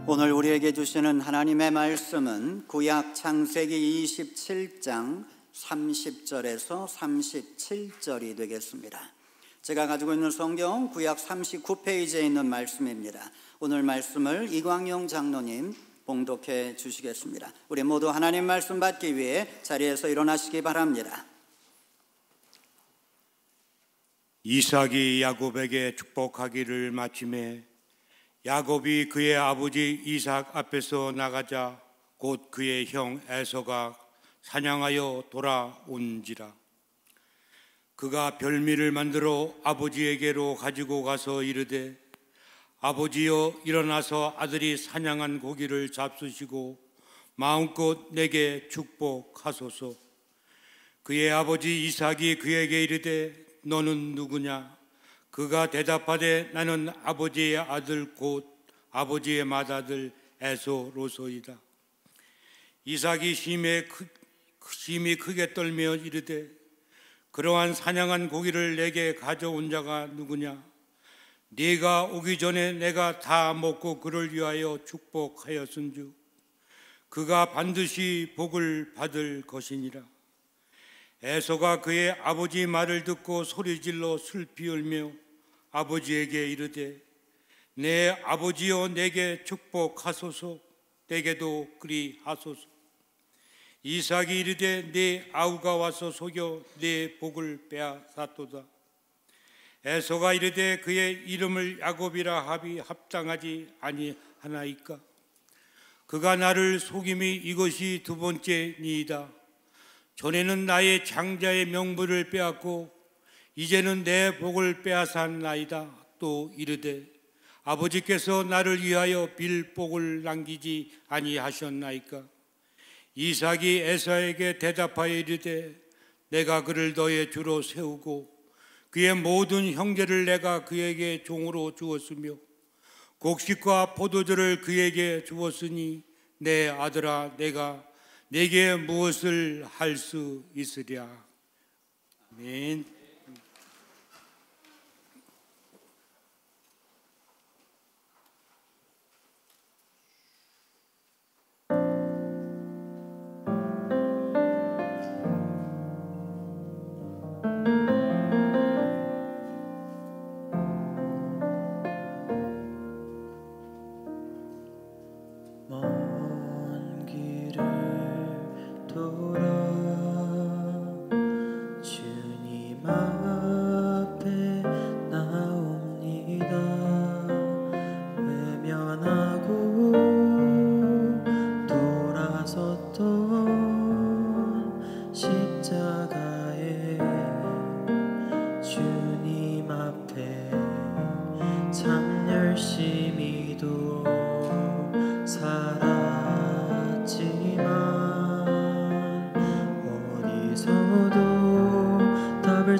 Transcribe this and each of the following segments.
오늘 우리에게 주시는 하나님의 말씀은 구약 창세기 27장 30절에서 37절이 되겠습니다. 제가 가지고 있는 성경 구약 39페이지에 있는 말씀입니다. 오늘 말씀을 이광용 장로님 봉독해 주시겠습니다. 우리 모두 하나님 말씀 받기 위해 자리에서 일어나시기 바랍니다. 이삭이 야곱에게 축복하기를 마침에 야곱이 그의 아버지 이삭 앞에서 나가자 곧 그의 형 에서가 사냥하여 돌아온지라. 그가 별미를 만들어 아버지에게로 가지고 가서 이르되 아버지여 일어나서 아들이 사냥한 고기를 잡수시고 마음껏 내게 축복하소서. 그의 아버지 이삭이 그에게 이르되 너는 누구냐? 그가 대답하되 나는 아버지의 아들 곧 아버지의 맏아들 에서로소이다. 이삭이 심히 크게 떨며 이르되 그러한 사냥한 고기를 내게 가져온 자가 누구냐? 네가 오기 전에 내가 다 먹고 그를 위하여 축복하였은즉 그가 반드시 복을 받을 것이니라. 에서가 그의 아버지 말을 듣고 소리질러 슬피 울며 아버지에게 이르되 내 아버지여 내게 축복하소서. 내게도 그리하소서. 이삭이 이르되 네 아우가 와서 속여 네 복을 빼앗았도다. 에서가 이르되 그의 이름을 야곱이라 하비 합당하지 아니하나이까? 그가 나를 속임이 이것이 두 번째니이다. 전에는 나의 장자의 명분을 빼앗고 이제는 내 복을 빼앗았나이다. 또 이르되 아버지께서 나를 위하여 빌 복을 남기지 아니하셨나이까? 이삭이 에서에게 대답하여 이르되 내가 그를 너의 주로 세우고 그의 모든 형제를 내가 그에게 종으로 주었으며 곡식과 포도주를 그에게 주었으니 내 아들아 내가 내게 무엇을 할 수 있으랴. 아멘.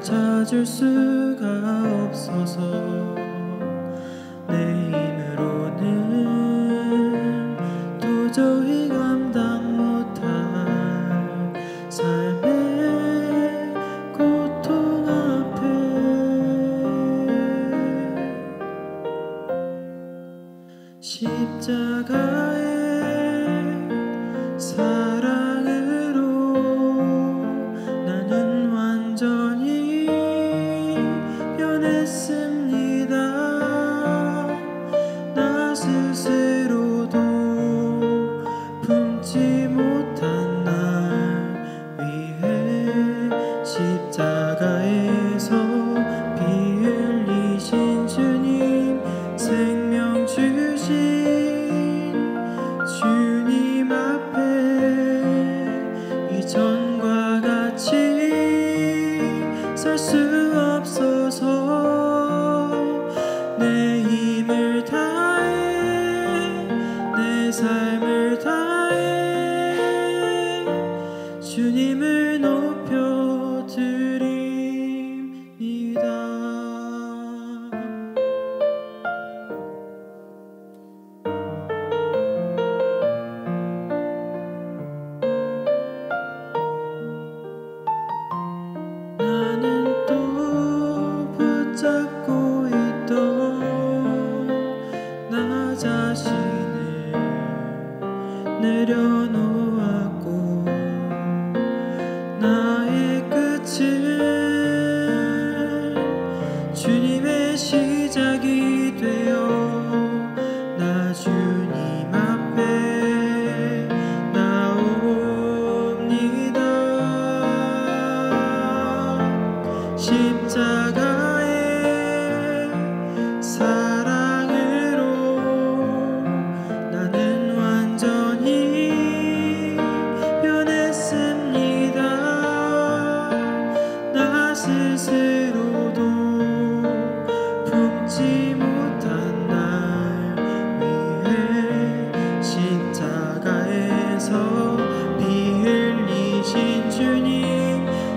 찾을 수가 없어서 내 힘으로는 도저히 감당 못할 삶의 고통 앞에 십자가의 사랑으로 나는 완전히 나 스스로도 품지 못한 날 위해 십자가에서 피 흘리신 주님, 생명 주신 주님 앞에 이전과 같이 살 수 없어서 내 힘을 다해 내 삶을 다해 주님을 높여드립니다. 나는 또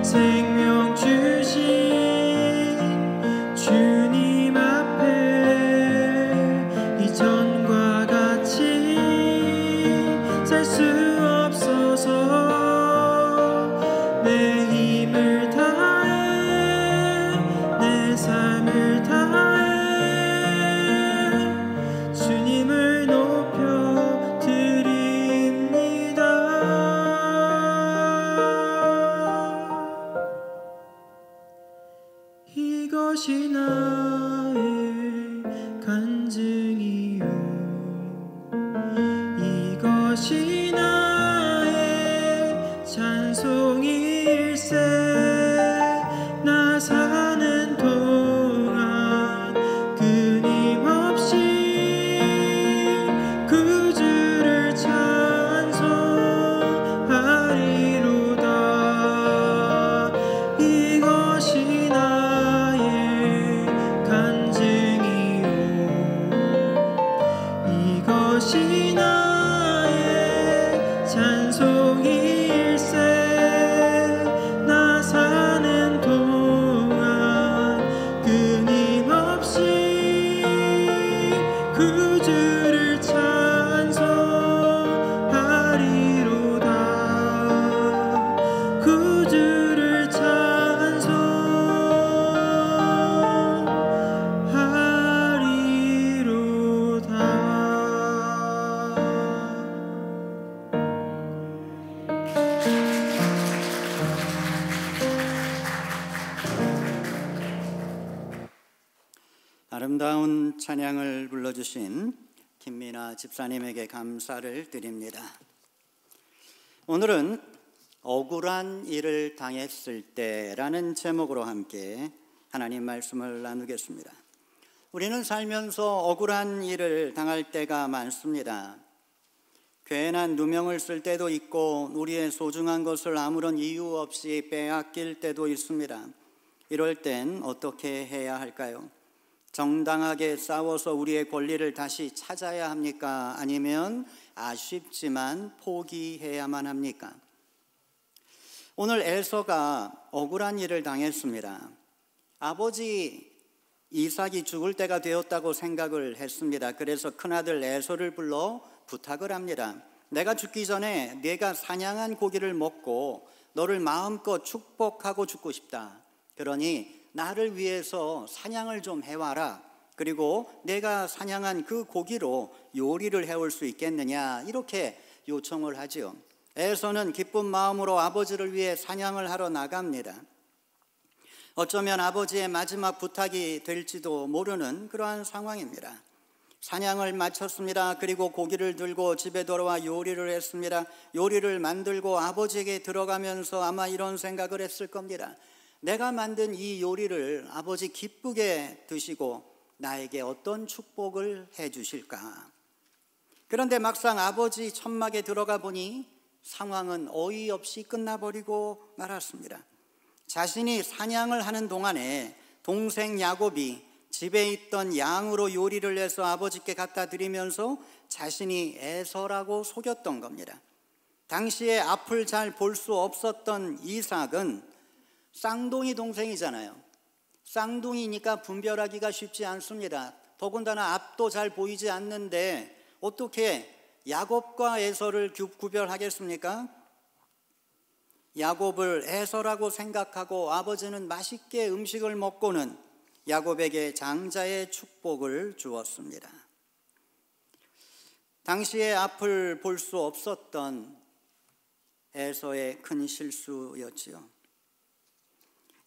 생명 주신 주님 앞에 이전과 같이 살 수 없어서 내 힘을 다해 내 삶을 다해 주님을 높여 드립니다. 이것이 나의 간증이요 이것이 나의 찬송일세 나 사는 동안 끊임없이 그 주를 찬송하리로다. 이것이 나의 간증이요 이것이 나의 찬송일세 나 사는 동안 끊임없이 그 주를 찬송하리로다. 그 주를 아름다운 찬양을 불러주신 김민아 집사님에게 감사를 드립니다. 오늘은 억울한 일을 당했을 때라는 제목으로 함께 하나님 말씀을 나누겠습니다. 우리는 살면서 억울한 일을 당할 때가 많습니다. 괜한 누명을 쓸 때도 있고 우리의 소중한 것을 아무런 이유 없이 빼앗길 때도 있습니다. 이럴 땐 어떻게 해야 할까요? 정당하게 싸워서 우리의 권리를 다시 찾아야 합니까? 아니면 아쉽지만 포기해야만 합니까? 오늘 에서가 억울한 일을 당했습니다. 아버지 이삭이 죽을 때가 되었다고 생각을 했습니다. 그래서 큰아들 에서를 불러 부탁을 합니다. 내가 죽기 전에 네가 사냥한 고기를 먹고 너를 마음껏 축복하고 죽고 싶다. 그러니 나를 위해서 사냥을 좀 해와라. 그리고 내가 사냥한 그 고기로 요리를 해올 수 있겠느냐, 이렇게 요청을 하지요. 에서는 기쁜 마음으로 아버지를 위해 사냥을 하러 나갑니다. 어쩌면 아버지의 마지막 부탁이 될지도 모르는 그러한 상황입니다. 사냥을 마쳤습니다. 그리고 고기를 들고 집에 돌아와 요리를 했습니다. 요리를 만들고 아버지에게 들어가면서 아마 이런 생각을 했을 겁니다. 내가 만든 이 요리를 아버지 기쁘게 드시고 나에게 어떤 축복을 해 주실까? 그런데 막상 아버지 천막에 들어가 보니 상황은 어이없이 끝나버리고 말았습니다. 자신이 사냥을 하는 동안에 동생 야곱이 집에 있던 양으로 요리를 해서 아버지께 갖다 드리면서 자신이 에서라고 속였던 겁니다. 당시에 앞을 잘 볼 수 없었던 이삭은 쌍둥이 동생이잖아요. 쌍둥이니까 분별하기가 쉽지 않습니다. 더군다나 앞도 잘 보이지 않는데 어떻게 야곱과 에서를 구별하겠습니까? 야곱을 에서라고 생각하고 아버지는 맛있게 음식을 먹고는 야곱에게 장자의 축복을 주었습니다. 당시에 앞을 볼 수 없었던 에서의 큰 실수였지요.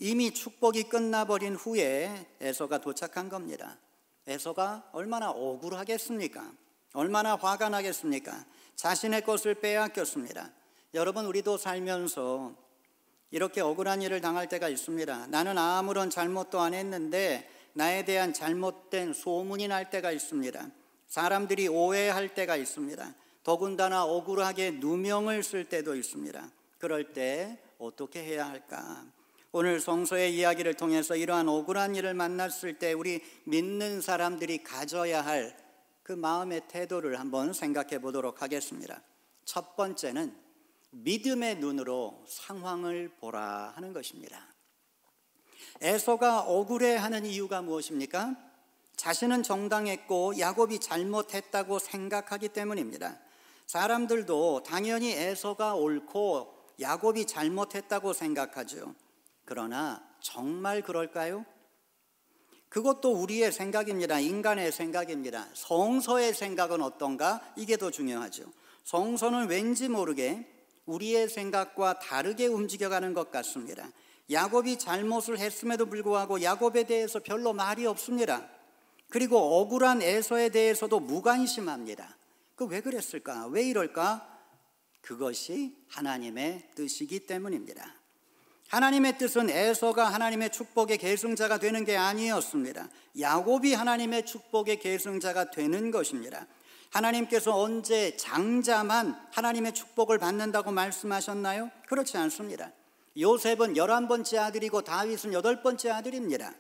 이미 축복이 끝나버린 후에 에서가 도착한 겁니다. 에서가 얼마나 억울하겠습니까? 얼마나 화가 나겠습니까? 자신의 것을 빼앗겼습니다. 여러분, 우리도 살면서 이렇게 억울한 일을 당할 때가 있습니다. 나는 아무런 잘못도 안 했는데 나에 대한 잘못된 소문이 날 때가 있습니다. 사람들이 오해할 때가 있습니다. 더군다나 억울하게 누명을 쓸 때도 있습니다. 그럴 때 어떻게 해야 할까? 오늘 성서의 이야기를 통해서 이러한 억울한 일을 만났을 때 우리 믿는 사람들이 가져야 할 그 마음의 태도를 한번 생각해 보도록 하겠습니다. 첫 번째는 믿음의 눈으로 상황을 보라 하는 것입니다. 에서가 억울해하는 이유가 무엇입니까? 자신은 정당했고 야곱이 잘못했다고 생각하기 때문입니다. 사람들도 당연히 에서가 옳고 야곱이 잘못했다고 생각하죠. 그러나 정말 그럴까요? 그것도 우리의 생각입니다. 인간의 생각입니다. 성서의 생각은 어떤가? 이게 더 중요하죠. 성서는 왠지 모르게 우리의 생각과 다르게 움직여가는 것 같습니다. 야곱이 잘못을 했음에도 불구하고 야곱에 대해서 별로 말이 없습니다. 그리고 억울한 에서에 대해서도 무관심합니다. 그 왜 그랬을까? 왜 이럴까? 그것이 하나님의 뜻이기 때문입니다. 하나님의 뜻은 에서가 하나님의 축복의 계승자가 되는 게 아니었습니다. 야곱이 하나님의 축복의 계승자가 되는 것입니다. 하나님께서 언제 장자만 하나님의 축복을 받는다고 말씀하셨나요? 그렇지 않습니다. 요셉은 11번째 아들이고 다윗은 8번째 아들입니다.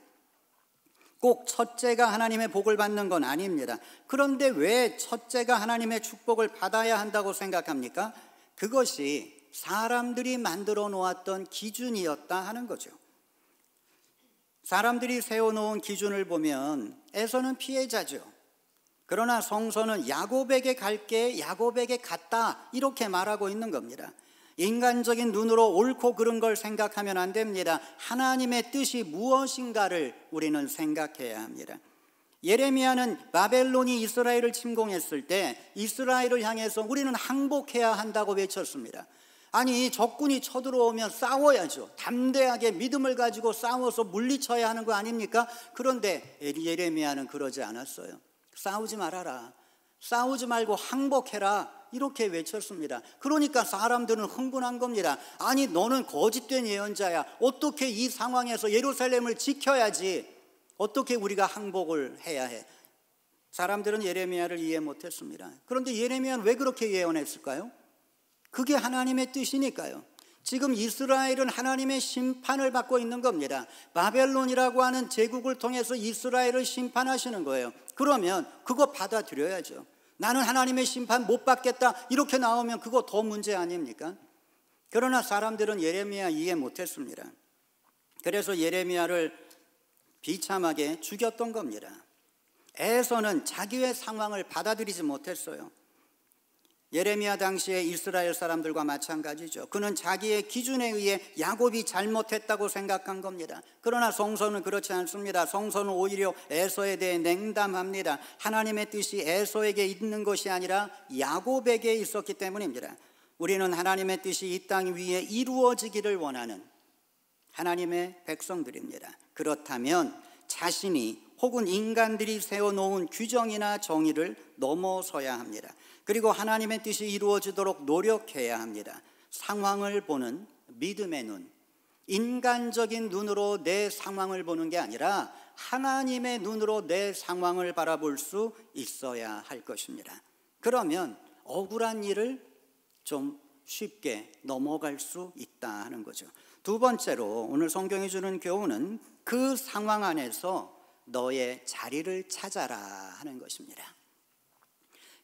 꼭 첫째가 하나님의 복을 받는 건 아닙니다. 그런데 왜 첫째가 하나님의 축복을 받아야 한다고 생각합니까? 그것이 사람들이 만들어 놓았던 기준이었다 하는 거죠. 사람들이 세워놓은 기준을 보면 에서는 피해자죠. 그러나 성서는 야곱에게 갈게 야곱에게 갔다 이렇게 말하고 있는 겁니다. 인간적인 눈으로 옳고 그른 걸 생각하면 안 됩니다. 하나님의 뜻이 무엇인가를 우리는 생각해야 합니다. 예레미야는 바벨론이 이스라엘을 침공했을 때 이스라엘을 향해서 우리는 항복해야 한다고 외쳤습니다. 아니, 적군이 쳐들어오면 싸워야죠. 담대하게 믿음을 가지고 싸워서 물리쳐야 하는 거 아닙니까? 그런데 예레미야는 그러지 않았어요. 싸우지 말아라. 싸우지 말고 항복해라. 이렇게 외쳤습니다. 그러니까 사람들은 흥분한 겁니다. 아니, 너는 거짓된 예언자야. 어떻게 이 상황에서 예루살렘을 지켜야지. 어떻게 우리가 항복을 해야 해? 사람들은 예레미야를 이해 못했습니다. 그런데 예레미야는 왜 그렇게 예언했을까요? 그게 하나님의 뜻이니까요. 지금 이스라엘은 하나님의 심판을 받고 있는 겁니다. 바벨론이라고 하는 제국을 통해서 이스라엘을 심판하시는 거예요. 그러면 그거 받아들여야죠. 나는 하나님의 심판 못 받겠다 이렇게 나오면 그거 더 문제 아닙니까? 그러나 사람들은 예레미야 이해 못했습니다. 그래서 예레미야를 비참하게 죽였던 겁니다. 에서는 자기의 상황을 받아들이지 못했어요. 예레미야 당시에 이스라엘 사람들과 마찬가지죠. 그는 자기의 기준에 의해 야곱이 잘못했다고 생각한 겁니다. 그러나 성서는 그렇지 않습니다. 성서는 오히려 에서에 대해 냉담합니다. 하나님의 뜻이 에서에게 있는 것이 아니라 야곱에게 있었기 때문입니다. 우리는 하나님의 뜻이 이 땅 위에 이루어지기를 원하는 하나님의 백성들입니다. 그렇다면 자신이 혹은 인간들이 세워놓은 규정이나 정의를 넘어서야 합니다. 그리고 하나님의 뜻이 이루어지도록 노력해야 합니다. 상황을 보는 믿음의 눈, 인간적인 눈으로 내 상황을 보는 게 아니라 하나님의 눈으로 내 상황을 바라볼 수 있어야 할 것입니다. 그러면 억울한 일을 좀 쉽게 넘어갈 수 있다 하는 거죠. 두 번째로 오늘 성경이 주는 교훈은 그 상황 안에서 너의 자리를 찾아라 하는 것입니다.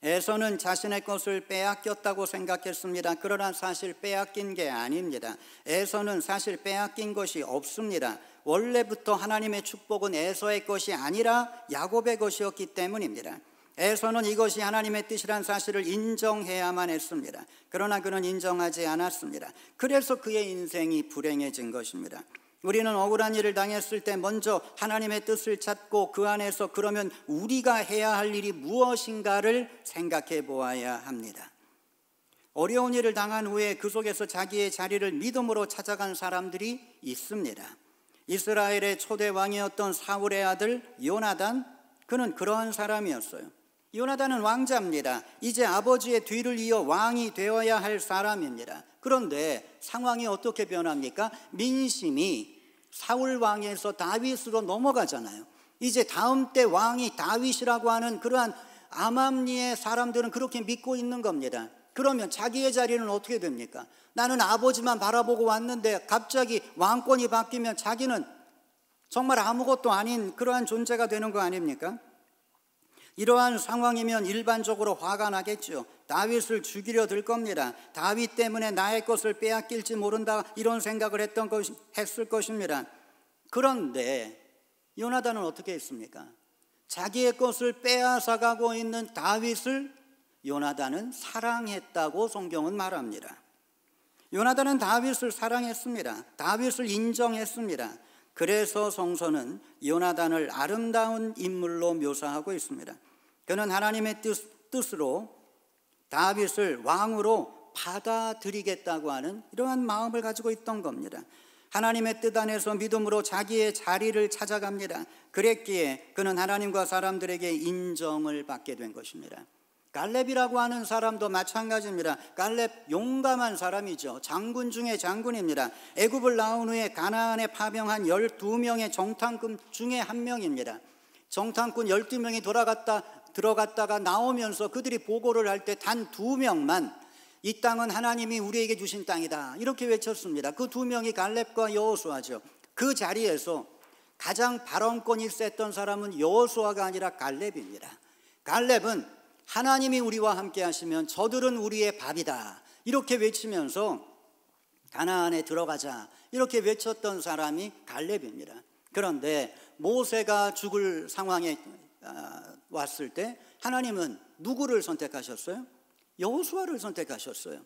에서는 자신의 것을 빼앗겼다고 생각했습니다. 그러나 사실 빼앗긴 게 아닙니다. 에서는 사실 빼앗긴 것이 없습니다. 원래부터 하나님의 축복은 에서의 것이 아니라 야곱의 것이었기 때문입니다. 에서는 이것이 하나님의 뜻이란 사실을 인정해야만 했습니다. 그러나 그는 인정하지 않았습니다. 그래서 그의 인생이 불행해진 것입니다. 우리는 억울한 일을 당했을 때 먼저 하나님의 뜻을 찾고 그 안에서 그러면 우리가 해야 할 일이 무엇인가를 생각해 보아야 합니다. 어려운 일을 당한 후에 그 속에서 자기의 자리를 믿음으로 찾아간 사람들이 있습니다. 이스라엘의 초대 왕이었던 사울의 아들 요나단, 그는 그러한 사람이었어요. 요나단은 왕자입니다. 이제 아버지의 뒤를 이어 왕이 되어야 할 사람입니다. 그런데 상황이 어떻게 변합니까? 민심이 사울 왕에서 다윗으로 넘어가잖아요. 이제 다음 때 왕이 다윗이라고 하는 그러한 암암리의 사람들은 그렇게 믿고 있는 겁니다. 그러면 자기의 자리는 어떻게 됩니까? 나는 아버지만 바라보고 왔는데 갑자기 왕권이 바뀌면 자기는 정말 아무것도 아닌 그러한 존재가 되는 거 아닙니까? 이러한 상황이면 일반적으로 화가 나겠죠. 다윗을 죽이려 들 겁니다. 다윗 때문에 나의 것을 빼앗길지 모른다, 이런 생각을 했을 것입니다. 그런데 요나단은 어떻게 했습니까? 자기의 것을 빼앗아가고 있는 다윗을 요나단은 사랑했다고 성경은 말합니다. 요나단은 다윗을 사랑했습니다. 다윗을 인정했습니다. 그래서 성서는 요나단을 아름다운 인물로 묘사하고 있습니다. 그는 하나님의 뜻으로 다윗을 왕으로 받아들이겠다고 하는 이러한 마음을 가지고 있던 겁니다. 하나님의 뜻 안에서 믿음으로 자기의 자리를 찾아갑니다. 그랬기에 그는 하나님과 사람들에게 인정을 받게 된 것입니다. 갈렙이라고 하는 사람도 마찬가지입니다. 갈렙 용감한 사람이죠. 장군 중에 장군입니다. 애굽을 나온 후에 가나안에 파병한 12명의 정탐꾼 중에 한 명입니다. 정탐꾼 12명이 들어갔다가 나오면서 그들이 보고를 할 때 단 2명만 이 땅은 하나님이 우리에게 주신 땅이다, 이렇게 외쳤습니다. 그 2명이 갈렙과 여호수아죠. 그 자리에서 가장 발언권이 셌던 사람은 여호수아가 아니라 갈렙입니다. 갈렙은 하나님이 우리와 함께 하시면 저들은 우리의 밥이다, 이렇게 외치면서 가나안에 들어가자, 이렇게 외쳤던 사람이 갈렙입니다. 그런데 모세가 죽을 상황에 왔을 때 하나님은 누구를 선택하셨어요? 여호수아를 선택하셨어요.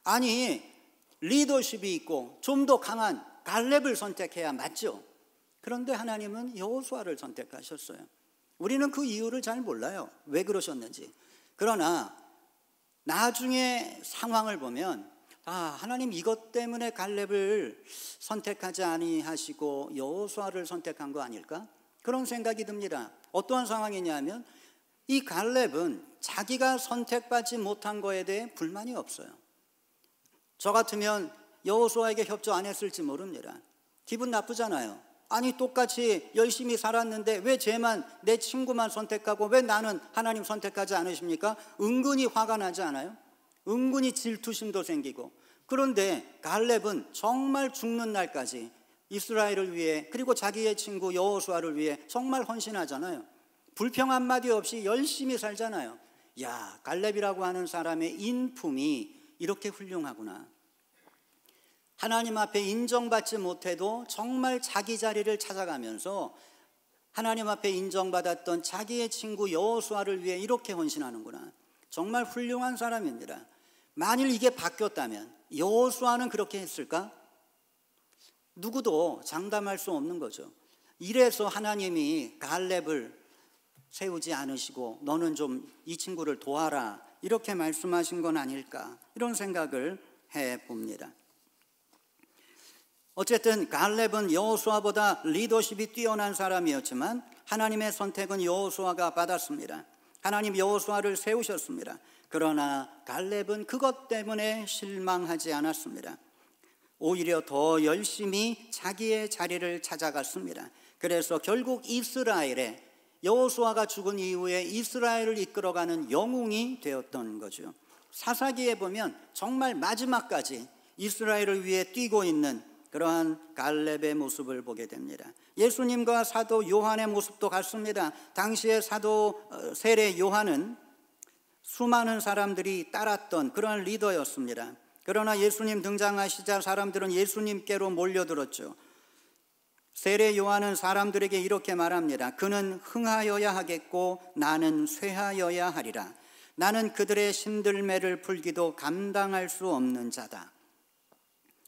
아니, 리더십이 있고 좀 더 강한 갈렙을 선택해야 맞죠. 그런데 하나님은 여호수아를 선택하셨어요. 우리는 그 이유를 잘 몰라요, 왜 그러셨는지. 그러나 나중에 상황을 보면 하나님 이것 때문에 갈렙을 선택하지 아니하시고 여호수아를 선택한 거 아닐까? 그런 생각이 듭니다. 어떠한 상황이냐면 이 갈렙은 자기가 선택받지 못한 거에 대해 불만이 없어요. 저 같으면 여호수아에게 협조 안 했을지 모릅니다. 기분 나쁘잖아요. 아니, 똑같이 열심히 살았는데 왜 쟤만, 내 친구만 선택하고 왜 나는 하나님 선택하지 않으십니까? 은근히 화가 나지 않아요? 은근히 질투심도 생기고. 그런데 갈렙은 정말 죽는 날까지 이스라엘을 위해, 그리고 자기의 친구 여호수아를 위해 정말 헌신하잖아요. 불평 한마디 없이 열심히 살잖아요. 야, 갈렙이라고 하는 사람의 인품이 이렇게 훌륭하구나. 하나님 앞에 인정받지 못해도 정말 자기 자리를 찾아가면서 하나님 앞에 인정받았던 자기의 친구 여호수아를 위해 이렇게 헌신하는구나. 정말 훌륭한 사람입니다. 만일 이게 바뀌었다면 여호수아는 그렇게 했을까? 누구도 장담할 수 없는 거죠. 이래서 하나님이 갈렙을 세우지 않으시고 너는 좀 이 친구를 도와라, 이렇게 말씀하신 건 아닐까, 이런 생각을 해봅니다. 어쨌든 갈렙은 여호수아보다 리더십이 뛰어난 사람이었지만 하나님의 선택은 여호수아가 받았습니다. 하나님 여호수아를 세우셨습니다. 그러나 갈렙은 그것 때문에 실망하지 않았습니다. 오히려 더 열심히 자기의 자리를 찾아갔습니다. 그래서 결국 이스라엘에, 여호수아가 죽은 이후에 이스라엘을 이끌어가는 영웅이 되었던 거죠. 사사기에 보면 정말 마지막까지 이스라엘을 위해 뛰고 있는 그러한 갈렙의 모습을 보게 됩니다. 예수님과 사도 요한의 모습도 같습니다. 당시의 사도 세례 요한은 수많은 사람들이 따랐던 그러한 리더였습니다. 그러나 예수님 등장하시자 사람들은 예수님께로 몰려들었죠. 세례 요한은 사람들에게 이렇게 말합니다. 그는 흥하여야 하겠고 나는 쇠하여야 하리라. 나는 그들의 신들매를 풀기도 감당할 수 없는 자다.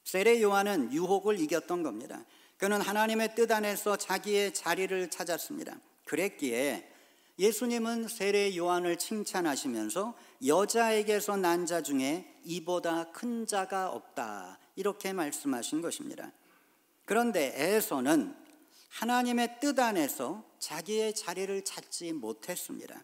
세례 요한은 유혹을 이겼던 겁니다. 그는 하나님의 뜻 안에서 자기의 자리를 찾았습니다. 그랬기에 예수님은 세례 요한을 칭찬하시면서 여자에게서 난 자 중에 이보다 큰 자가 없다, 이렇게 말씀하신 것입니다. 그런데 에서는 하나님의 뜻 안에서 자기의 자리를 찾지 못했습니다.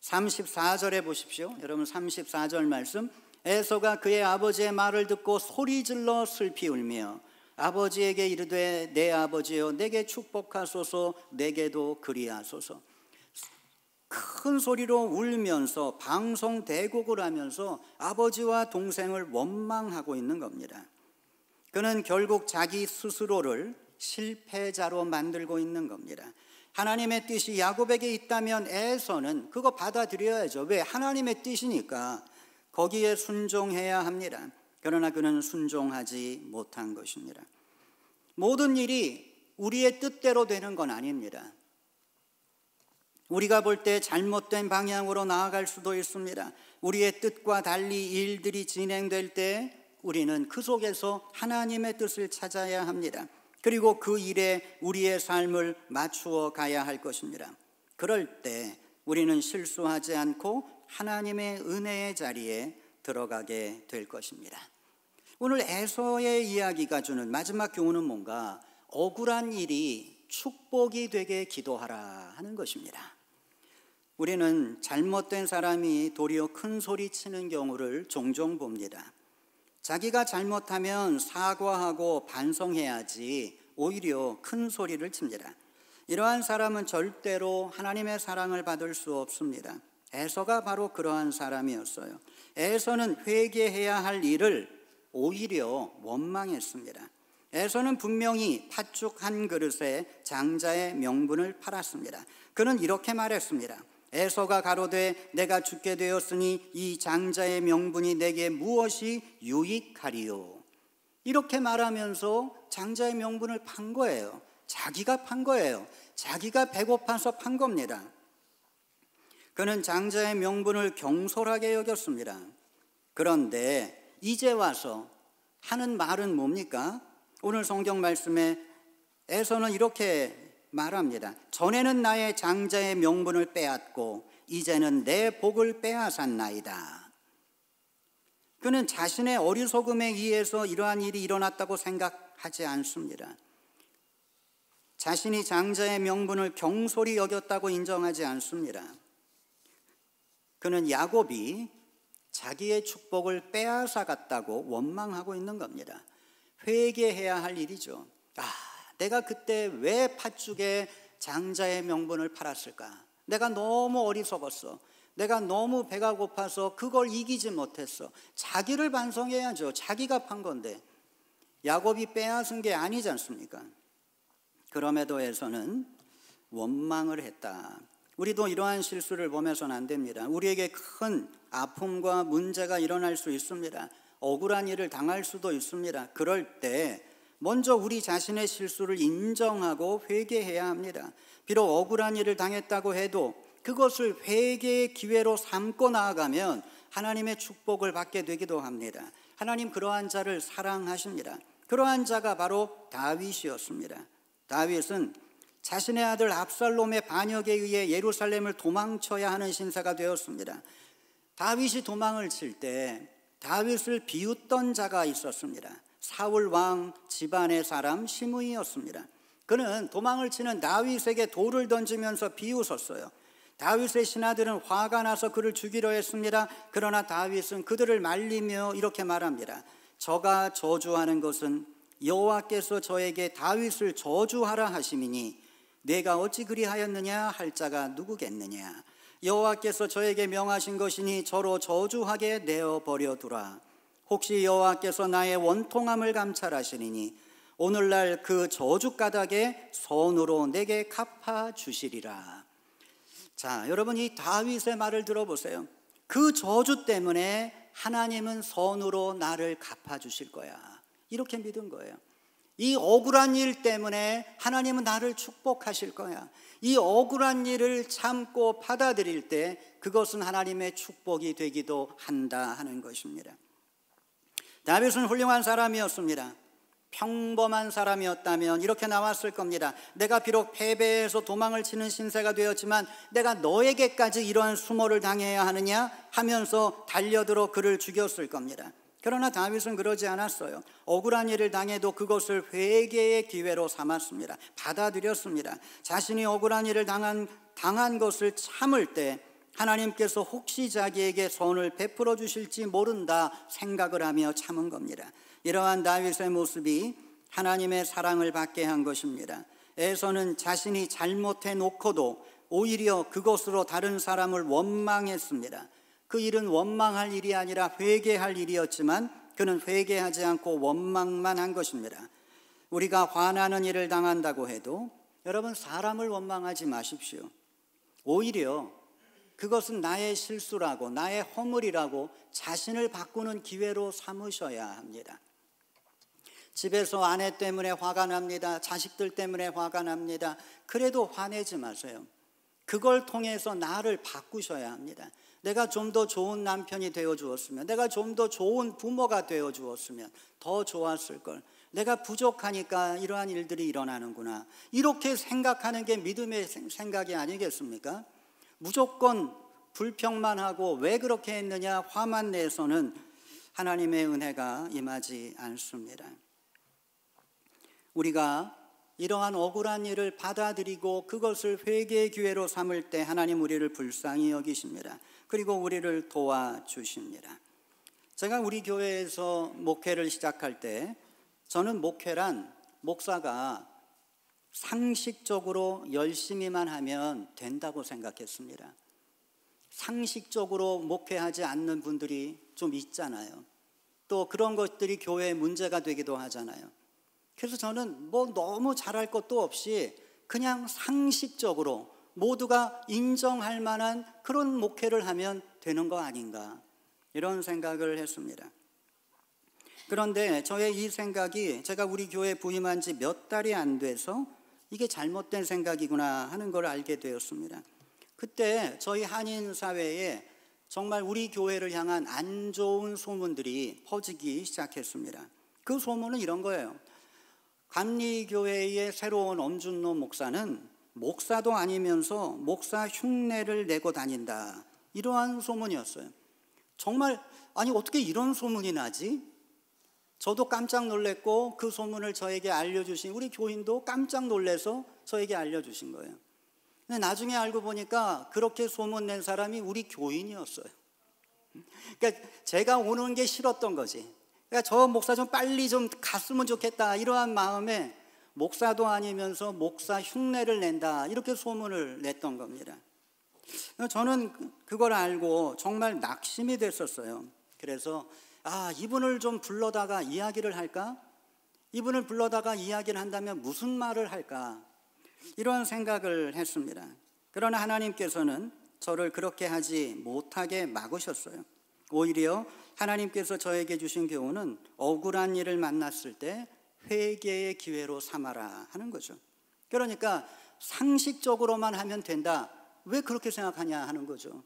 34절에 보십시오. 여러분 34절 말씀. 에서가 그의 아버지의 말을 듣고 소리질러 슬피 울며 아버지에게 이르되 내 아버지여 내게 축복하소서, 내게도 그리하소서. 큰 소리로 울면서 방송대곡을 하면서 아버지와 동생을 원망하고 있는 겁니다. 그는 결국 자기 스스로를 실패자로 만들고 있는 겁니다. 하나님의 뜻이 야곱에게 있다면 에서는 그거 받아들여야죠. 왜? 하나님의 뜻이니까 거기에 순종해야 합니다. 그러나 그는 순종하지 못한 것입니다. 모든 일이 우리의 뜻대로 되는 건 아닙니다. 우리가 볼 때 잘못된 방향으로 나아갈 수도 있습니다. 우리의 뜻과 달리 일들이 진행될 때 우리는 그 속에서 하나님의 뜻을 찾아야 합니다. 그리고 그 일에 우리의 삶을 맞추어 가야 할 것입니다. 그럴 때 우리는 실수하지 않고 하나님의 은혜의 자리에 들어가게 될 것입니다. 오늘 에서의 이야기가 주는 마지막 교훈은 뭔가? 억울한 일이 축복이 되게 기도하라 하는 것입니다. 우리는 잘못된 사람이 도리어 큰 소리 치는 경우를 종종 봅니다. 자기가 잘못하면 사과하고 반성해야지 오히려 큰 소리를 칩니다. 이러한 사람은 절대로 하나님의 사랑을 받을 수 없습니다. 에서가 바로 그러한 사람이었어요. 에서는 회개해야 할 일을 오히려 원망했습니다. 에서는 분명히 팥죽 한 그릇에 장자의 명분을 팔았습니다. 그는 이렇게 말했습니다. 에서가 가로되 내가 죽게 되었으니 이 장자의 명분이 내게 무엇이 유익하리요. 이렇게 말하면서 장자의 명분을 판 거예요. 자기가 판 거예요. 자기가 배고파서 판 겁니다. 그는 장자의 명분을 경솔하게 여겼습니다. 그런데 이제 와서 하는 말은 뭡니까? 오늘 성경 말씀에 에서는 이렇게 말합니다. 전에는 나의 장자의 명분을 빼앗고 이제는 내 복을 빼앗았나이다. 그는 자신의 어리석음에 의해서 이러한 일이 일어났다고 생각하지 않습니다. 자신이 장자의 명분을 경솔히 여겼다고 인정하지 않습니다. 그는 야곱이 자기의 축복을 빼앗아갔다고 원망하고 있는 겁니다. 회개해야 할 일이죠. 내가 그때 왜 팥죽에 장자의 명분을 팔았을까? 내가 너무 어리석었어. 내가 너무 배가 고파서 그걸 이기지 못했어. 자기를 반성해야죠. 자기가 판 건데. 야곱이 빼앗은 게 아니지 않습니까? 그럼에도 에서는 원망을 했다. 우리도 이러한 실수를 보면서는 안 됩니다. 우리에게 큰 아픔과 문제가 일어날 수 있습니다. 억울한 일을 당할 수도 있습니다. 그럴 때 먼저 우리 자신의 실수를 인정하고 회개해야 합니다. 비록 억울한 일을 당했다고 해도 그것을 회개의 기회로 삼고 나아가면 하나님의 축복을 받게 되기도 합니다. 하나님 그러한 자를 사랑하십니다. 그러한 자가 바로 다윗이었습니다. 다윗은 자신의 아들 압살롬의 반역에 의해 예루살렘을 도망쳐야 하는 신세가 되었습니다. 다윗이 도망을 칠 때 다윗을 비웃던 자가 있었습니다. 사울 왕 집안의 사람 시므이였습니다. 그는 도망을 치는 다윗에게 돌을 던지면서 비웃었어요. 다윗의 신하들은 화가 나서 그를 죽이려 했습니다. 그러나 다윗은 그들을 말리며 이렇게 말합니다. 저가 저주하는 것은 여호와께서 저에게 다윗을 저주하라 하심이니 내가 어찌 그리하였느냐 할 자가 누구겠느냐. 여호와께서 저에게 명하신 것이니 저로 저주하게 내어버려 두라. 혹시 여호와께서 나의 원통함을 감찰하시리니 오늘날 그 저주가닥에 선으로 내게 갚아주시리라. 자, 여러분 이 다윗의 말을 들어보세요. 그 저주 때문에 하나님은 선으로 나를 갚아주실 거야. 이렇게 믿은 거예요. 이 억울한 일 때문에 하나님은 나를 축복하실 거야. 이 억울한 일을 참고 받아들일 때 그것은 하나님의 축복이 되기도 한다 하는 것입니다. 다윗은 훌륭한 사람이었습니다. 평범한 사람이었다면 이렇게 나왔을 겁니다. 내가 비록 패배해서 도망을 치는 신세가 되었지만 내가 너에게까지 이러한 수모를 당해야 하느냐 하면서 달려들어 그를 죽였을 겁니다. 그러나 다윗은 그러지 않았어요. 억울한 일을 당해도 그것을 회개의 기회로 삼았습니다. 받아들였습니다. 자신이 억울한 일을 당한 것을 참을 때 하나님께서 혹시 자기에게 선을 베풀어 주실지 모른다 생각을 하며 참은 겁니다. 이러한 다윗의 모습이 하나님의 사랑을 받게 한 것입니다. 에서는 자신이 잘못해 놓고도 오히려 그것으로 다른 사람을 원망했습니다. 그 일은 원망할 일이 아니라 회개할 일이었지만 그는 회개하지 않고 원망만 한 것입니다. 우리가 화나는 일을 당한다고 해도 여러분, 사람을 원망하지 마십시오. 오히려 그것은 나의 실수라고, 나의 허물이라고 자신을 바꾸는 기회로 삼으셔야 합니다. 집에서 아내 때문에 화가 납니다. 자식들 때문에 화가 납니다. 그래도 화내지 마세요. 그걸 통해서 나를 바꾸셔야 합니다. 내가 좀 더 좋은 남편이 되어 주었으면, 내가 좀 더 좋은 부모가 되어 주었으면 더 좋았을 걸. 내가 부족하니까 이러한 일들이 일어나는구나. 이렇게 생각하는 게 믿음의 생각이 아니겠습니까? 무조건 불평만 하고 왜 그렇게 했느냐 화만 내서는 하나님의 은혜가 임하지 않습니다. 우리가 이러한 억울한 일을 받아들이고 그것을 회개의 기회로 삼을 때 하나님 우리를 불쌍히 여기십니다. 그리고 우리를 도와주십니다. 제가 우리 교회에서 목회를 시작할 때 저는 목회란 목사가 상식적으로 열심히만 하면 된다고 생각했습니다. 상식적으로 목회하지 않는 분들이 좀 있잖아요. 또 그런 것들이 교회의 문제가 되기도 하잖아요. 그래서 저는 뭐 너무 잘할 것도 없이 그냥 상식적으로 모두가 인정할 만한 그런 목회를 하면 되는 거 아닌가, 이런 생각을 했습니다. 그런데 저의 이 생각이 제가 우리 교회에 부임한 지 몇 달이 안 돼서 이게 잘못된 생각이구나 하는 걸 알게 되었습니다. 그때 저희 한인 사회에 정말 우리 교회를 향한 안 좋은 소문들이 퍼지기 시작했습니다. 그 소문은 이런 거예요. 감리교회의 새로운 엄준노 목사는 목사도 아니면서 목사 흉내를 내고 다닌다, 이러한 소문이었어요. 정말 아니 어떻게 이런 소문이 나지? 저도 깜짝 놀랐고 그 소문을 저에게 알려주신 우리 교인도 깜짝 놀라서 저에게 알려주신 거예요. 근데 나중에 알고 보니까 그렇게 소문낸 사람이 우리 교인이었어요. 그러니까 제가 오는 게 싫었던 거지. 그러니까 저 목사 좀 빨리 좀 갔으면 좋겠다, 이러한 마음에 목사도 아니면서 목사 흉내를 낸다, 이렇게 소문을 냈던 겁니다. 저는 그걸 알고 정말 낙심이 됐었어요. 그래서 이분을 좀 불러다가 이야기를 할까? 이분을 불러다가 이야기를 한다면 무슨 말을 할까? 이런 생각을 했습니다. 그러나 하나님께서는 저를 그렇게 하지 못하게 막으셨어요. 오히려 하나님께서 저에게 주신 교훈은 억울한 일을 만났을 때 회개의 기회로 삼아라 하는 거죠. 그러니까 상식적으로만 하면 된다, 왜 그렇게 생각하냐 하는 거죠.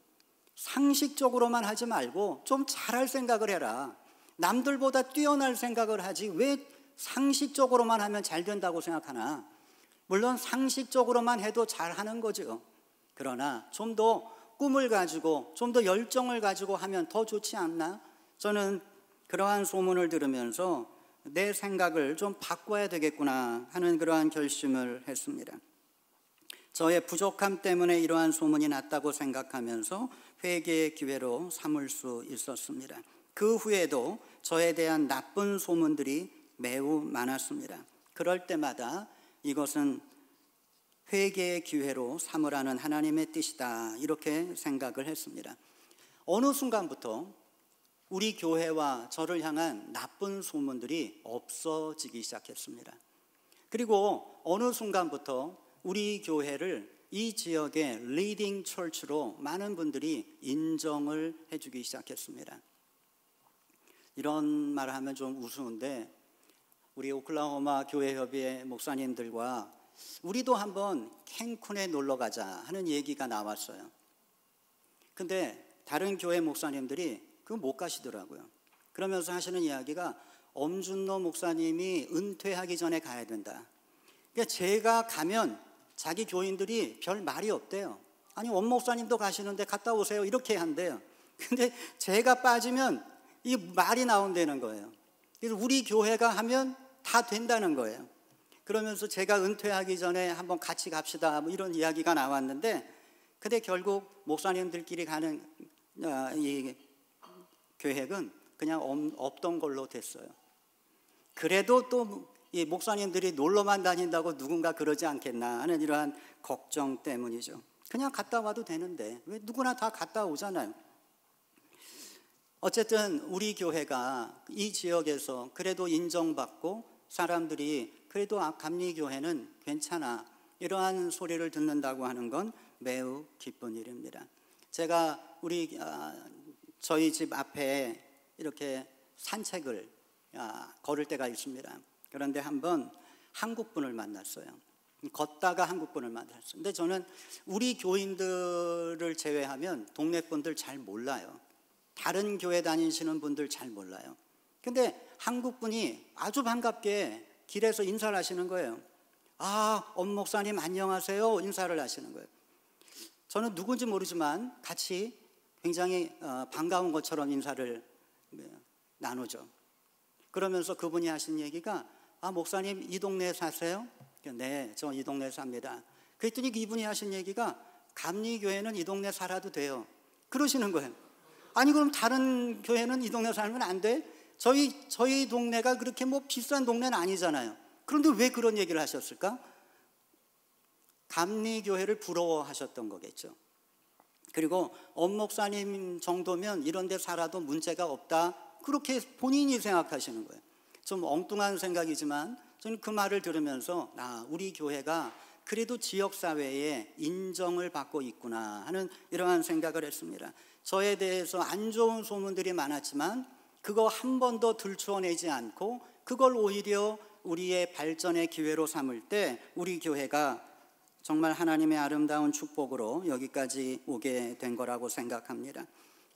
상식적으로만 하지 말고 좀 잘할 생각을 해라. 남들보다 뛰어날 생각을 하지 왜 상식적으로만 하면 잘 된다고 생각하나. 물론 상식적으로만 해도 잘하는 거죠. 그러나 좀 더 꿈을 가지고 좀 더 열정을 가지고 하면 더 좋지 않나? 저는 그러한 소문을 들으면서 내 생각을 좀 바꿔야 되겠구나 하는 그러한 결심을 했습니다. 저의 부족함 때문에 이러한 소문이 났다고 생각하면서 회개의 기회로 삼을 수 있었습니다. 그 후에도 저에 대한 나쁜 소문들이 매우 많았습니다. 그럴 때마다 이것은 회개의 기회로 삼으라는 하나님의 뜻이다, 이렇게 생각을 했습니다. 어느 순간부터 우리 교회와 저를 향한 나쁜 소문들이 없어지기 시작했습니다. 그리고 어느 순간부터 우리 교회를 이 지역의 리딩 철치로 많은 분들이 인정을 해주기 시작했습니다. 이런 말을 하면 좀 우스운데 우리 오클라호마 교회협의회 목사님들과 우리도 한번 캔쿤에 놀러 가자 하는 얘기가 나왔어요. 근데 다른 교회 목사님들이 그거 못 가시더라고요. 그러면서 하시는 이야기가 엄준노 목사님이 은퇴하기 전에 가야 된다. 그러니까 제가 가면 자기 교인들이 별 말이 없대요. 아니 원 목사님도 가시는데 갔다 오세요, 이렇게 한대요. 근데 제가 빠지면 이 말이 나온다는 거예요. 그래서 우리 교회가 하면 다 된다는 거예요. 그러면서 제가 은퇴하기 전에 한번 같이 갑시다, 뭐 이런 이야기가 나왔는데, 근데 결국 목사님들끼리 가는 이 계획은 그냥 없던 걸로 됐어요. 그래도 또 이 목사님들이 놀러만 다닌다고 누군가 그러지 않겠나 하는 이러한 걱정 때문이죠. 그냥 갔다 와도 되는데 왜 누구나 다 갔다 오잖아요. 어쨌든 우리 교회가 이 지역에서 그래도 인정받고 사람들이 그래도 감리교회는 괜찮아, 이러한 소리를 듣는다고 하는 건 매우 기쁜 일입니다. 제가 저희 집 앞에 이렇게 산책을 걸을 때가 있습니다. 그런데 한번 한국분을 만났어요. 걷다가 한국분을 만났어요. 근데 저는 우리 교인들을 제외하면 동네 분들 잘 몰라요. 다른 교회 다니시는 분들 잘 몰라요. 근데 한국분이 아주 반갑게 길에서 인사를 하시는 거예요. 엄 목사님 안녕하세요, 인사를 하시는 거예요. 저는 누군지 모르지만 같이 굉장히 반가운 것처럼 인사를 나누죠. 그러면서 그분이 하신 얘기가 목사님 이 동네에 사세요? 네, 저 이 동네에 삽니다. 그랬더니 이분이 하신 얘기가 감리교회는 이 동네 살아도 돼요. 그러시는 거예요. 아니 그럼 다른 교회는 이 동네 살면 안 돼? 저희 동네가 그렇게 뭐 비싼 동네는 아니잖아요. 그런데 왜 그런 얘기를 하셨을까? 감리교회를 부러워하셨던 거겠죠. 그리고 엄 목사님 정도면 이런 데 살아도 문제가 없다, 그렇게 본인이 생각하시는 거예요. 좀 엉뚱한 생각이지만 저는 그 말을 들으면서 우리 교회가 그래도 지역사회에 인정을 받고 있구나 하는 이러한 생각을 했습니다. 저에 대해서 안 좋은 소문들이 많았지만 그거 한 번도 들추어내지 않고 그걸 오히려 우리의 발전의 기회로 삼을 때 우리 교회가 정말 하나님의 아름다운 축복으로 여기까지 오게 된 거라고 생각합니다.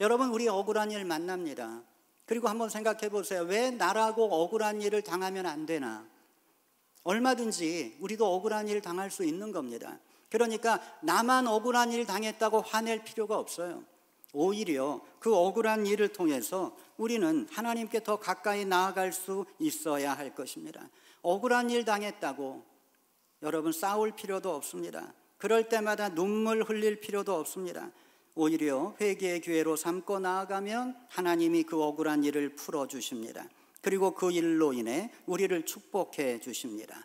여러분, 우리 억울한 일 만납니다. 그리고 한번 생각해 보세요. 왜 나라고 억울한 일을 당하면 안 되나? 얼마든지 우리도 억울한 일 당할 수 있는 겁니다. 그러니까 나만 억울한 일 당했다고 화낼 필요가 없어요. 오히려 그 억울한 일을 통해서 우리는 하나님께 더 가까이 나아갈 수 있어야 할 것입니다. 억울한 일 당했다고 여러분 싸울 필요도 없습니다. 그럴 때마다 눈물 흘릴 필요도 없습니다. 오히려 회개의 기회로 삼고 나아가면 하나님이 그 억울한 일을 풀어주십니다. 그리고 그 일로 인해 우리를 축복해 주십니다.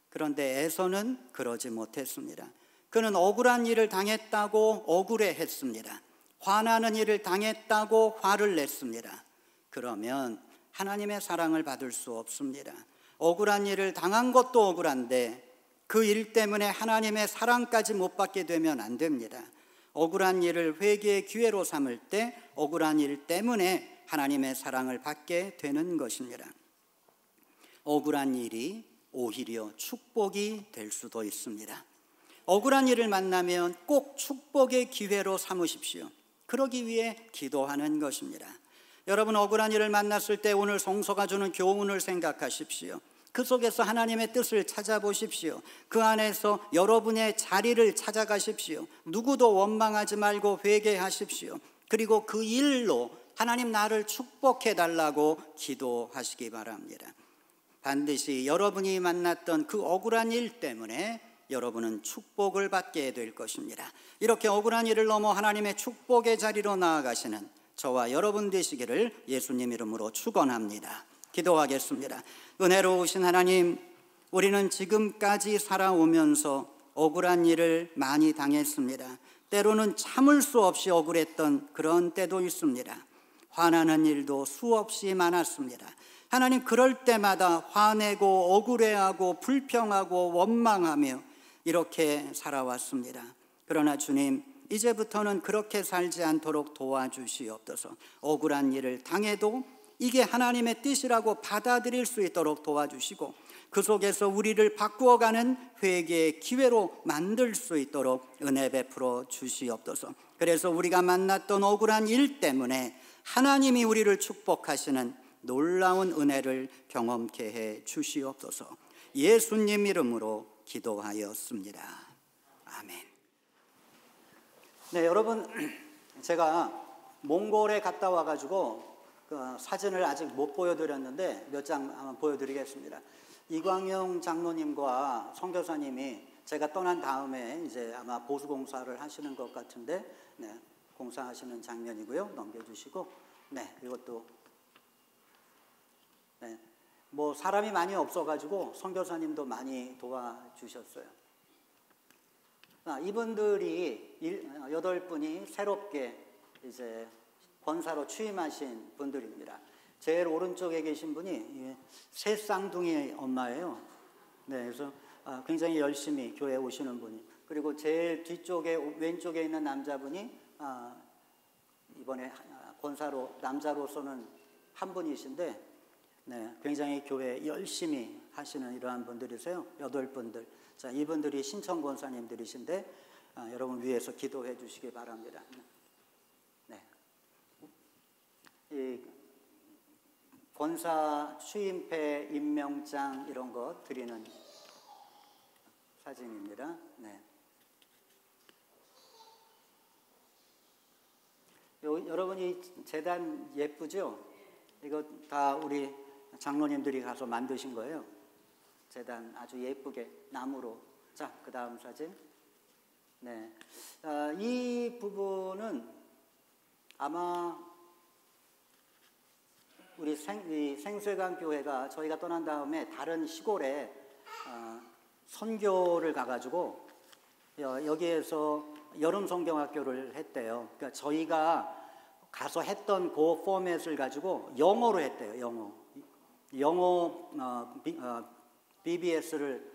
그런데 에서는 그러지 못했습니다. 그는 억울한 일을 당했다고 억울해했습니다. 화나는 일을 당했다고 화를 냈습니다. 그러면 하나님의 사랑을 받을 수 없습니다. 억울한 일을 당한 것도 억울한데 그 일 때문에 하나님의 사랑까지 못 받게 되면 안 됩니다. 억울한 일을 회개의 기회로 삼을 때 억울한 일 때문에 하나님의 사랑을 받게 되는 것입니다. 억울한 일이 오히려 축복이 될 수도 있습니다. 억울한 일을 만나면 꼭 축복의 기회로 삼으십시오. 그러기 위해 기도하는 것입니다. 여러분, 억울한 일을 만났을 때 오늘 성서가 주는 교훈을 생각하십시오. 그 속에서 하나님의 뜻을 찾아보십시오. 그 안에서 여러분의 자리를 찾아가십시오. 누구도 원망하지 말고 회개하십시오. 그리고 그 일로 하나님 나를 축복해 달라고 기도하시기 바랍니다. 반드시 여러분이 만났던 그 억울한 일 때문에 여러분은 축복을 받게 될 것입니다. 이렇게 억울한 일을 넘어 하나님의 축복의 자리로 나아가시는 저와 여러분 되시기를 예수님 이름으로 축원합니다. 기도하겠습니다. 은혜로우신 하나님, 우리는 지금까지 살아오면서 억울한 일을 많이 당했습니다. 때로는 참을 수 없이 억울했던 그런 때도 있습니다. 화나는 일도 수없이 많았습니다. 하나님, 그럴 때마다 화내고 억울해하고 불평하고 원망하며 이렇게 살아왔습니다. 그러나 주님, 이제부터는 그렇게 살지 않도록 도와주시옵소서. 억울한 일을 당해도 이게 하나님의 뜻이라고 받아들일 수 있도록 도와주시고 그 속에서 우리를 바꾸어가는 회개의 기회로 만들 수 있도록 은혜 베풀어 주시옵소서. 그래서 우리가 만났던 억울한 일 때문에 하나님이 우리를 축복하시는 놀라운 은혜를 경험케 해 주시옵소서. 예수님 이름으로 기도하였습니다. 아멘. 네, 여러분, 제가 몽골에 갔다 와가지고 그 사진을 아직 못 보여드렸는데 몇 장 한번 보여드리겠습니다. 이광영 장로님과 선교사님이 제가 떠난 다음에 이제 아마 보수공사를 하시는 것 같은데, 네, 공사하시는 장면이고요. 넘겨주시고, 네, 이것도, 네, 뭐 사람이 많이 없어가지고 선교사님도 많이 도와주셨어요. 이분들이 8분이 새롭게 이제 권사로 취임하신 분들입니다. 제일 오른쪽에 계신 분이 새 쌍둥이 엄마예요. 네, 그래서 굉장히 열심히 교회에 오시는 분이. 그리고 제일 뒤쪽에 왼쪽에 있는 남자분이 이번에 권사로 남자로서는 한 분이신데, 네, 굉장히 교회 열심히 하시는 이러한 분들이세요. 8분들. 자, 이분들이 신청 권사님들이신데 여러분 위해서 기도해 주시기 바랍니다. 네. 이 권사 취임패 임명장 이런 거 드리는 사진입니다. 네. 여러분이 재단 예쁘죠? 이거 다 우리 장로님들이 가서 만드신 거예요. 재단 아주 예쁘게 나무로. 자, 그 다음 사진. 네, 이 부분은 아마 우리 생수회관 교회가 저희가 떠난 다음에 다른 시골에 선교를 가가지고 여기에서 여름 성경학교를 했대요. 그러니까 저희가 가서 했던 그 포맷을 가지고 영어로 했대요. 영어 BBS를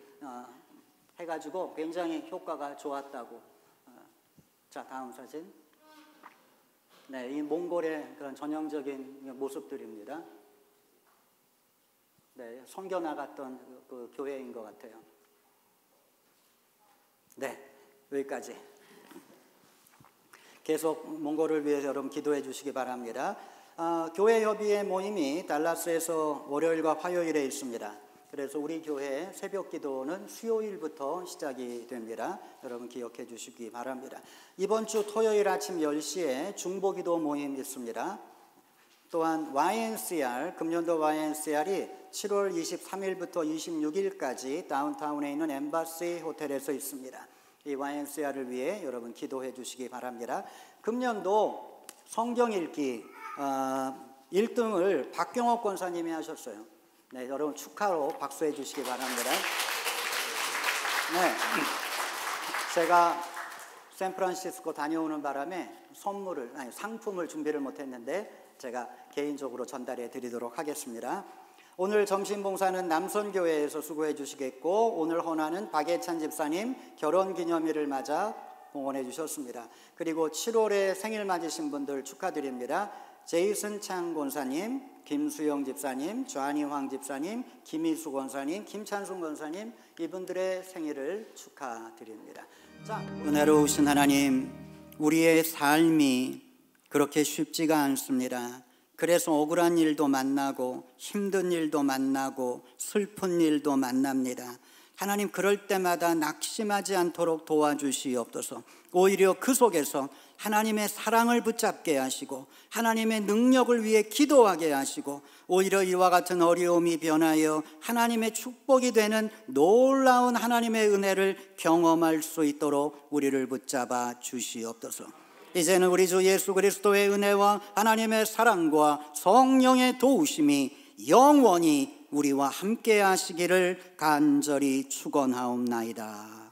해가지고 굉장히 효과가 좋았다고. 자, 다음 사진. 네, 이 몽골의 그런 전형적인 모습들입니다. 네, 선교 나갔던 그 교회인 것 같아요. 네, 여기까지. 계속 몽골을 위해서 여러분 기도해 주시기 바랍니다. 교회 협의회 모임이 달라스에서 월요일과 화요일에 있습니다. 그래서 우리 교회 새벽 기도는 수요일부터 시작이 됩니다. 여러분 기억해 주시기 바랍니다. 이번 주 토요일 아침 10시에 중보기도 모임 있습니다. 또한 YNCR, 금년도 YNCR이 7월 23일부터 26일까지 다운타운에 있는 엠바시 호텔에서 있습니다. 이 YNCR을 위해 여러분 기도해 주시기 바랍니다. 금년도 성경 읽기 1등을 박경옥 권사님이 하셨어요. 네, 여러분 축하로 박수해 주시기 바랍니다. 네, 제가 샌프란시스코 다녀오는 바람에 상품을 준비를 못했는데 제가 개인적으로 전달해 드리도록 하겠습니다. 오늘 점심봉사는 남선교회에서 수고해 주시겠고, 오늘 헌화는 박예찬 집사님 결혼기념일을 맞아 봉헌해 주셨습니다. 그리고 7월에 생일 맞으신 분들 축하드립니다. 제이슨 창 권사님, 김수영 집사님, 좌니황 집사님, 김희수 권사님, 김찬순 권사님, 이분들의 생일을 축하드립니다. 자, 은혜로우신 하나님, 우리의 삶이 그렇게 쉽지가 않습니다. 그래서 억울한 일도 만나고 힘든 일도 만나고 슬픈 일도 만납니다. 하나님, 그럴 때마다 낙심하지 않도록 도와주시옵소서. 오히려 그 속에서 하나님의 사랑을 붙잡게 하시고 하나님의 능력을 위해 기도하게 하시고, 오히려 이와 같은 어려움이 변하여 하나님의 축복이 되는 놀라운 하나님의 은혜를 경험할 수 있도록 우리를 붙잡아 주시옵소서. 이제는 우리 주 예수 그리스도의 은혜와 하나님의 사랑과 성령의 도우심이 영원히 우리와 함께 하시기를 간절히 축원하옵나이다.